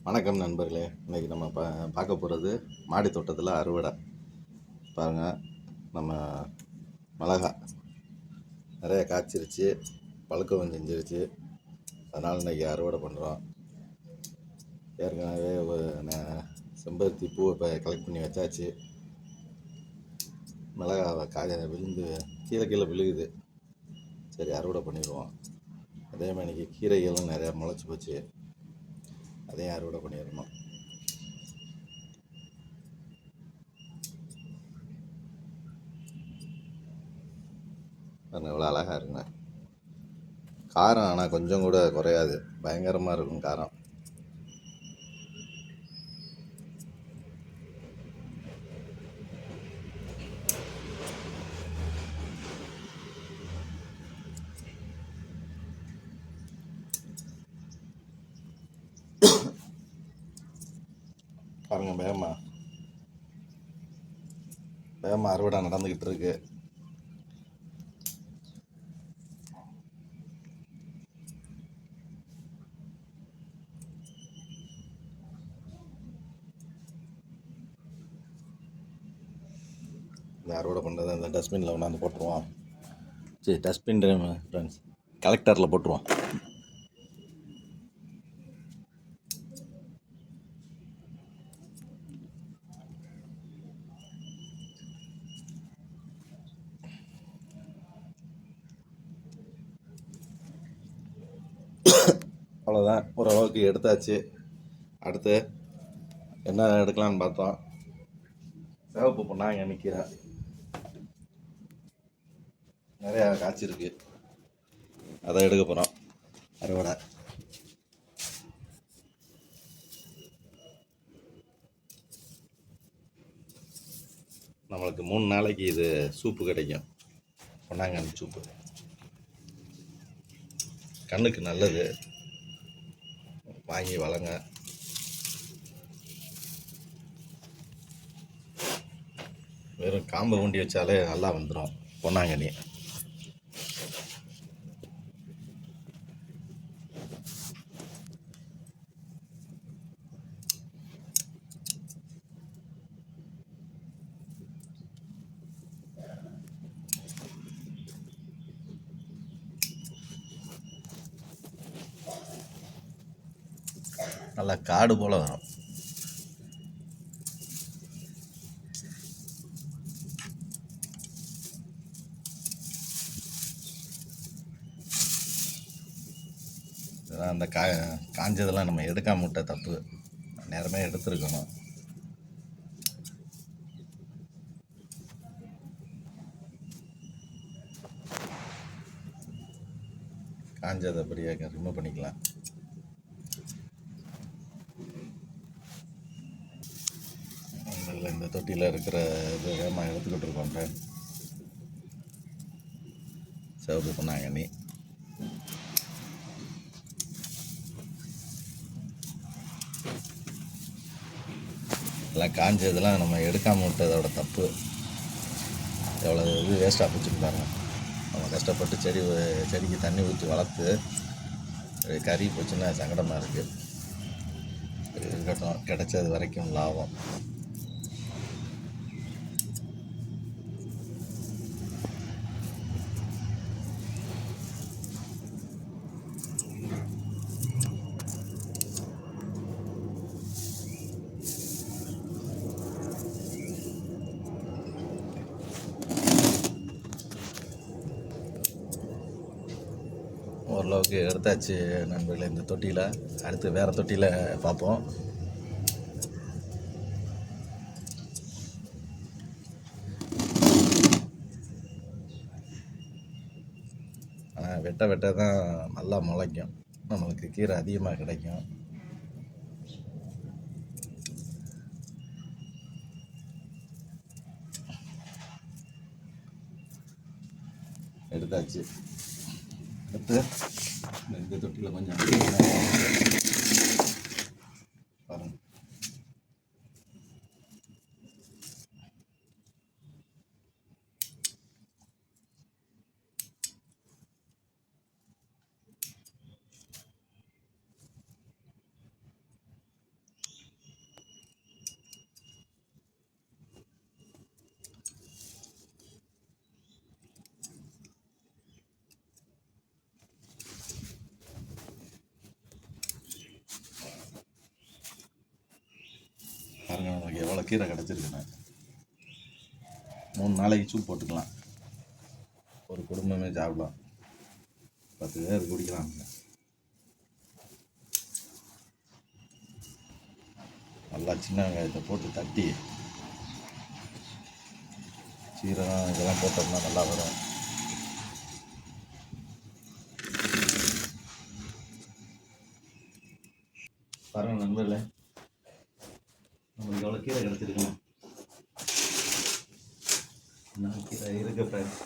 வணக்கம் நண்பர்களே. இன்றைக்கி நம்ம பார்க்க போகிறது மாடி தோட்டத்தில் அறுவடை. பாருங்கள், நம்ம மிளகா நிறைய காய்ச்சிருச்சு, பழுக்கவும் செஞ்சிருச்சு. அதனால் இன்றைக்கி அறுவடை பண்ணுறோம். ஏற்கனவே செம்பருத்தி பூவை இப்போ கலெக்ட் பண்ணி வச்சாச்சு. மிளகாவை விழுந்து கீழே விழுகுது. சரி, அறுவடை பண்ணிடுவோம். அதே மாதிரி கீரைகளும் நிறையா முளைச்சி போச்சு, அதையும் அறுவடை பண்ணிடணும். இவ்வளோ அழகாக இருக்குங்க. காரம் ஆனால் கொஞ்சம் கூட குறையாது, பயங்கரமாக இருக்கும் காரம். பாருங்க, வேகமாக அறுவடை நடந்துக்கிட்டு இருக்கு. இந்த அறுவடை பண்ணுறது அந்த டஸ்ட்பினில் கொண்டாந்து போட்டுருவோம். சரி, டஸ்ட்பின் ஃப்ரெண்ட்ஸ், கலெக்டரில் போட்டுருவோம். அவ்வளோதான், ஓரளவுக்கு எடுத்தாச்சு. அடுத்து என்ன எடுக்கலான்னு பார்த்தோம். சிவப்பு பொன்னாங்க நிற்கிறேன், நிறையா காய்ச்சிருக்கு, அதை எடுக்க போகிறோம். அறுவடை நம்மளுக்கு 3 நாளைக்கு இது சூப்பு கிடைக்கும். பொன்னாங்கண்ணி சூப்பு கண்ணுக்கு நல்லது, வாங்கி வளங்க. வெறும் காம்பை ஊண்டி வச்சாலே நல்லா வந்துடும் பொன்னாங்கண்ணி. நல்லா காடு போல் வரும். இதெல்லாம் அந்த காஞ்சதெல்லாம் நம்ம எடுக்காம விட்ட தப்பு, நேரமே எடுத்துருக்கணும். காஞ்சதை அப்படியே ரிமூவ் பண்ணிக்கலாம். இந்த தொட்டியில் இருக்கிற இது வேகமாக எடுத்துக்கிட்டு இருக்கோம். சிவப்பு பொன்னாங்கண்ணி எல்லாம் காஞ்சதெல்லாம் நம்ம எடுக்காமல் விட்டதோட தப்பு. எவ்வளோ இது வேஸ்ட்டாக போச்சுன்னு பாருங்கள். நம்ம கஷ்டப்பட்டு செடிக்கு தண்ணி ஊற்றி வளர்த்து கறி போச்சுன்னா சங்கடமாக இருக்குது. இருக்கட்டும், கிடைச்சது வரைக்கும் லாபம். ஓரளவுக்கு எடுத்தாச்சு நண்பர்களே இந்த தொட்டியில். அடுத்து வேறு தொட்டியில் பார்ப்போம். ஆனால் வெட்ட தான் நல்லா முளைக்கும், நம்மளுக்கு கீரை அதிகமாக கிடைக்கும். எடுத்தாச்சு. அடுத்து இந்த தொட்டியில் கொஞ்சம் பாருங்க. பாருங்கள் நமக்கு எவ்வளோ கீரை கிடச்சிருக்குண்ணே. 3 நாளைக்கு சூப் போட்டுக்கலாம், ஒரு குடும்பமே சாப்பிடலாம், 10 பேர் குடிக்கலாம். நல்லா சின்ன வெங்காயத்தை போட்டு தட்டி சீரகம் இதெல்லாம் போட்டோம்னா நல்லா வரும். பாருங்கள் நண்பர்களே, நம்மளுக்கு எவ்வளோ கீரை கிடச்சிருக்குண்ணே. என்ன கீரை இருக்கு ஃப்ரெண்ட்ஸ்.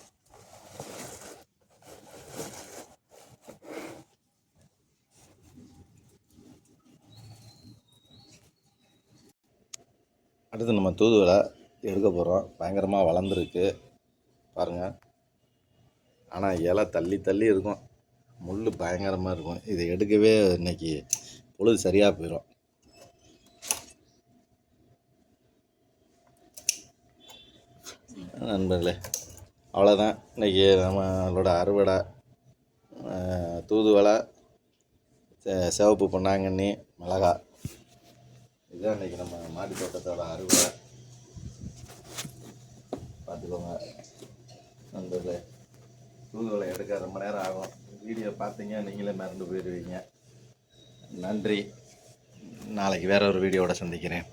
அடுத்து நம்ம தூதுவளை எடுக்க போகிறோம். பயங்கரமாக வளர்ந்துருக்கு பாருங்கள். ஆனால் இலை தள்ளி தள்ளி இருக்கும், முள் பயங்கரமாக இருக்கும். இதை எடுக்கவே இன்றைக்கி பொழுது சரியாக போயிடும். நண்பர்களே, அவ்வளோதான் இன்றைக்கி நம்மளோட அறுவடை. தூதுவளை, சிவப்பு பொன்னாங்கண்ணி, மிளகா, இதுதான் இன்றைக்கி நம்ம மாடி தோட்டத்தோட அறுவடை. பார்த்துக்கோங்க நண்பர்களே, தூதுவளை எடுக்க ரொம்ப நேரம் ஆகும். வீடியோ பார்த்தீங்க நீங்களே மறந்து போயிடுவீங்க. நன்றி. நாளைக்கு வேற ஒரு வீடியோவோட சந்திக்கிறேன்.